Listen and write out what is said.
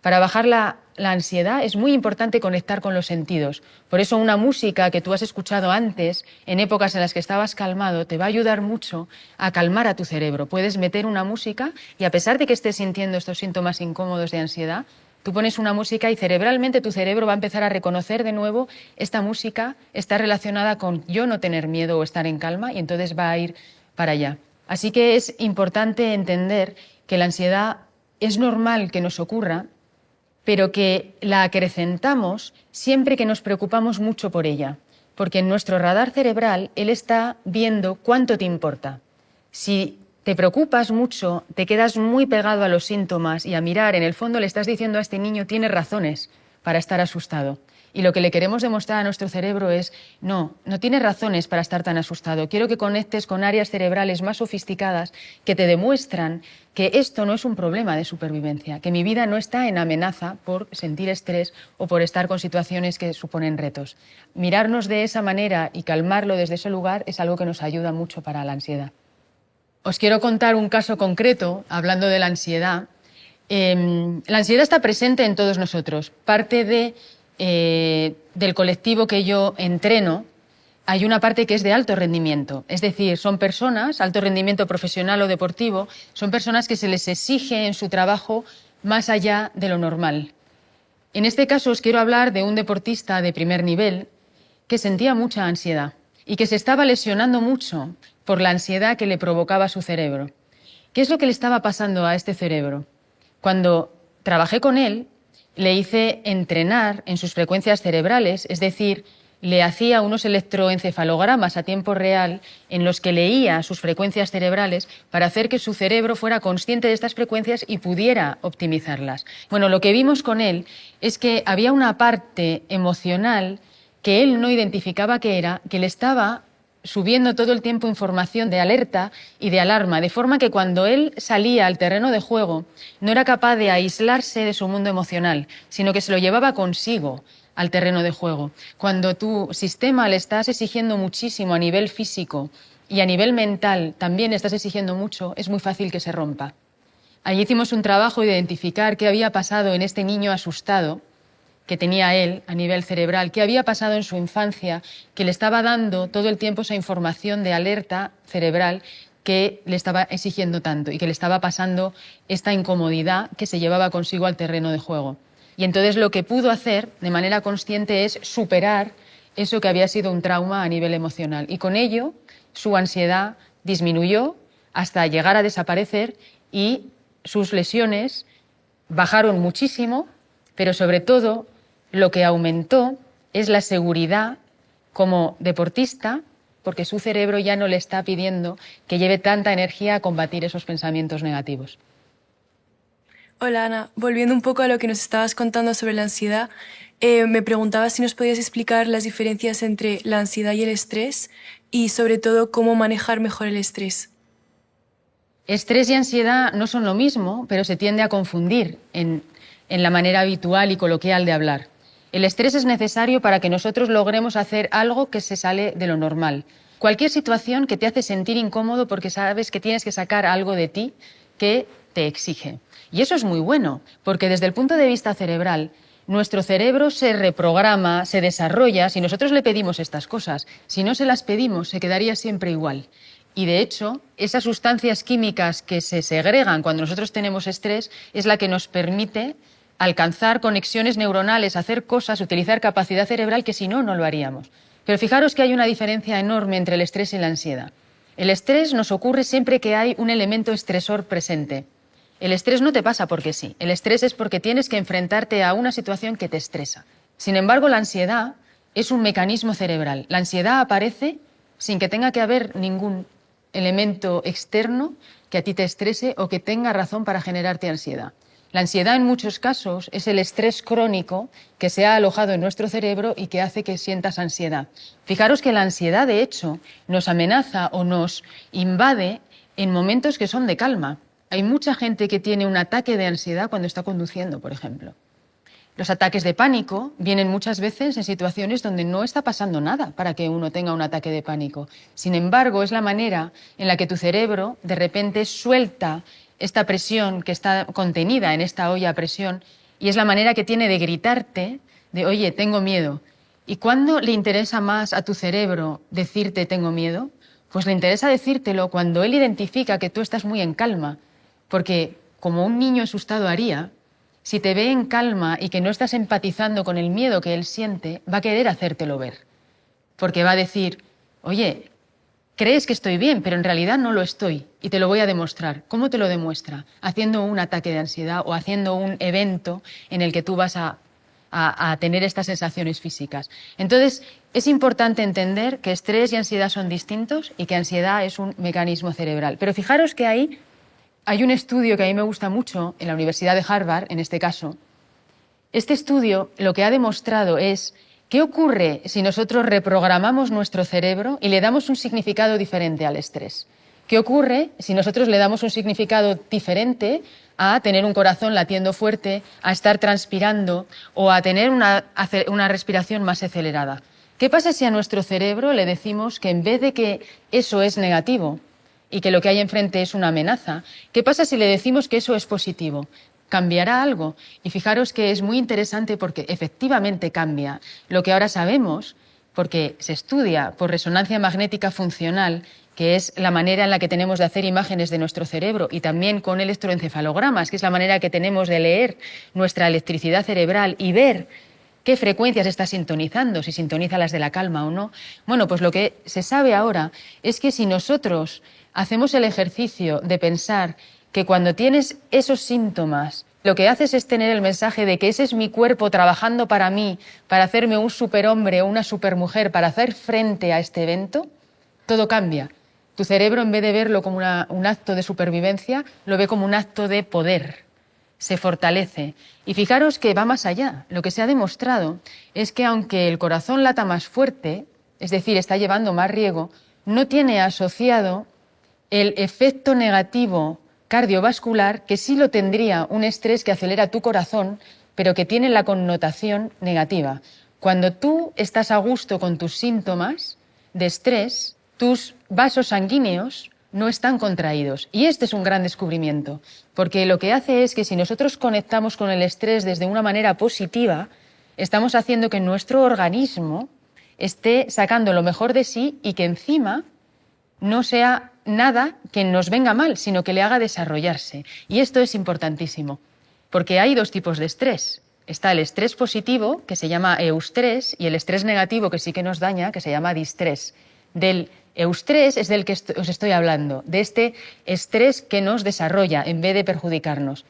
Para bajar la ansiedad es muy importante conectar con los sentidos. Por eso una música que tú has escuchado antes, en épocas en las que estabas calmado, te va a ayudar mucho a calmar a tu cerebro. Puedes meter una música y a pesar de que estés sintiendo estos síntomas incómodos de ansiedad, tú pones una música y cerebralmente tu cerebro va a empezar a reconocer de nuevo esta música está relacionada con yo no tener miedo o estar en calma y entonces va a ir para allá. Así que es importante entender que la ansiedad es normal que nos ocurra, pero que la acrecentamos siempre que nos preocupamos mucho por ella, porque en nuestro radar cerebral él está viendo cuánto te importa. Si te preocupas mucho, te quedas muy pegado a los síntomas y a mirar, en el fondo le estás diciendo a este niño tiene razones para estar asustado. Y lo que le queremos demostrar a nuestro cerebro es, no tienes razones para estar tan asustado. Quiero que conectes con áreas cerebrales más sofisticadas que te demuestran que esto no es un problema de supervivencia, que mi vida no está en amenaza por sentir estrés o por estar con situaciones que suponen retos. Mirarnos de esa manera y calmarlo desde ese lugar es algo que nos ayuda mucho para la ansiedad. Os quiero contar un caso concreto, hablando de la ansiedad. La ansiedad está presente en todos nosotros. Parte del colectivo que yo entreno, hay una parte que es de alto rendimiento. Es decir, son personas, alto rendimiento profesional o deportivo, son personas que se les exige en su trabajo más allá de lo normal. En este caso os quiero hablar de un deportista de primer nivel que sentía mucha ansiedad y que se estaba lesionando mucho por la ansiedad que le provocaba su cerebro. ¿Qué es lo que le estaba pasando a este cerebro? Cuando trabajé con él, le hice entrenar en sus frecuencias cerebrales, es decir, le hacía unos electroencefalogramas a tiempo real en los que leía sus frecuencias cerebrales para hacer que su cerebro fuera consciente de estas frecuencias y pudiera optimizarlas. Bueno, lo que vimos con él es que había una parte emocional que él no identificaba qué era, que le estaba subiendo todo el tiempo información de alerta y de alarma, de forma que cuando él salía al terreno de juego no era capaz de aislarse de su mundo emocional, sino que se lo llevaba consigo al terreno de juego. Cuando tu sistema le estás exigiendo muchísimo a nivel físico y a nivel mental también estás exigiendo mucho, es muy fácil que se rompa. Allí hicimos un trabajo de identificar qué había pasado en este niño asustado que tenía él a nivel cerebral, qué había pasado en su infancia, que le estaba dando todo el tiempo esa información de alerta cerebral que le estaba exigiendo tanto y que le estaba pasando esta incomodidad que se llevaba consigo al terreno de juego. Y entonces lo que pudo hacer de manera consciente es superar eso que había sido un trauma a nivel emocional. Y con ello su ansiedad disminuyó hasta llegar a desaparecer y sus lesiones bajaron muchísimo, pero sobre todo lo que aumentó es la seguridad como deportista, porque su cerebro ya no le está pidiendo que lleve tanta energía a combatir esos pensamientos negativos. Hola Ana, volviendo un poco a lo que nos estabas contando sobre la ansiedad, me preguntaba si nos podías explicar las diferencias entre la ansiedad y el estrés y sobre todo cómo manejar mejor el estrés. Estrés y ansiedad no son lo mismo, pero se tiende a confundir en la manera habitual y coloquial de hablar. El estrés es necesario para que nosotros logremos hacer algo que se sale de lo normal. Cualquier situación que te hace sentir incómodo porque sabes que tienes que sacar algo de ti que te exige. Y eso es muy bueno, porque desde el punto de vista cerebral, nuestro cerebro se reprograma, se desarrolla si nosotros le pedimos estas cosas. Si no se las pedimos, se quedaría siempre igual. Y de hecho, esas sustancias químicas que se segregan cuando nosotros tenemos estrés es la que nos permite alcanzar conexiones neuronales, hacer cosas, utilizar capacidad cerebral que si no, no lo haríamos. Pero fijaros que hay una diferencia enorme entre el estrés y la ansiedad. El estrés nos ocurre siempre que hay un elemento estresor presente. El estrés no te pasa porque sí. El estrés es porque tienes que enfrentarte a una situación que te estresa. Sin embargo, la ansiedad es un mecanismo cerebral. La ansiedad aparece sin que tenga que haber ningún elemento externo que a ti te estrese o que tenga razón para generarte ansiedad. La ansiedad en muchos casos es el estrés crónico que se ha alojado en nuestro cerebro y que hace que sientas ansiedad. Fijaros que la ansiedad, de hecho, nos amenaza o nos invade en momentos que son de calma. Hay mucha gente que tiene un ataque de ansiedad cuando está conduciendo, por ejemplo. Los ataques de pánico vienen muchas veces en situaciones donde no está pasando nada para que uno tenga un ataque de pánico. Sin embargo, es la manera en la que tu cerebro de repente suelta esta presión que está contenida en esta olla a presión Y es la manera que tiene de gritarte, de, oye, tengo miedo. ¿Y cuándo le interesa más a tu cerebro decirte tengo miedo? Pues le interesa decírtelo cuando él identifica que tú estás muy en calma. Porque, como un niño asustado haría, si te ve en calma y que no estás empatizando con el miedo que él siente, va a querer hacértelo ver. Porque va a decir, oye, crees que estoy bien, pero en realidad no lo estoy y te lo voy a demostrar. ¿Cómo te lo demuestra? Haciendo un ataque de ansiedad o haciendo un evento en el que tú vas a tener estas sensaciones físicas. Entonces, es importante entender que estrés y ansiedad son distintos y que ansiedad es un mecanismo cerebral. Pero fijaros que ahí hay un estudio que a mí me gusta mucho, en la Universidad de Harvard, en este caso. Este estudio lo que ha demostrado es qué ocurre si nosotros reprogramamos nuestro cerebro y le damos un significado diferente al estrés. ¿Qué ocurre si nosotros le damos un significado diferente a tener un corazón latiendo fuerte, a estar transpirando o a tener una respiración más acelerada? ¿Qué pasa si a nuestro cerebro le decimos que en vez de que eso es negativo y que lo que hay enfrente es una amenaza, qué pasa si le decimos que eso es positivo? ¿Cambiará algo? Y fijaros que es muy interesante porque efectivamente cambia. Lo que ahora sabemos, porque se estudia por resonancia magnética funcional, que es la manera en la que tenemos de hacer imágenes de nuestro cerebro, y también con electroencefalogramas, que es la manera que tenemos de leer nuestra electricidad cerebral y ver qué frecuencias está sintonizando, si sintoniza las de la calma o no. Bueno, pues lo que se sabe ahora es que si nosotros hacemos el ejercicio de pensar que cuando tienes esos síntomas, lo que haces es tener el mensaje de que ese es mi cuerpo trabajando para mí, para hacerme un superhombre o una supermujer, para hacer frente a este evento, todo cambia. Tu cerebro, en vez de verlo como un acto de supervivencia, lo ve como un acto de poder. Se fortalece. Y fijaros que va más allá. Lo que se ha demostrado es que aunque el corazón lata más fuerte, es decir, está llevando más riego, no tiene asociado el efecto negativo cardiovascular que sí lo tendría un estrés que acelera tu corazón, pero que tiene la connotación negativa. Cuando tú estás a gusto con tus síntomas de estrés, tus vasos sanguíneos no están contraídos. Y este es un gran descubrimiento, porque lo que hace es que si nosotros conectamos con el estrés desde una manera positiva, estamos haciendo que nuestro organismo esté sacando lo mejor de sí y que encima no sea nada que nos venga mal, sino que le haga desarrollarse. Y esto es importantísimo, porque hay dos tipos de estrés. Está el estrés positivo, que se llama eustrés, y el estrés negativo, que sí que nos daña, que se llama distrés. Del eustrés es del que os estoy hablando, de este estrés que nos desarrolla en vez de perjudicarnos.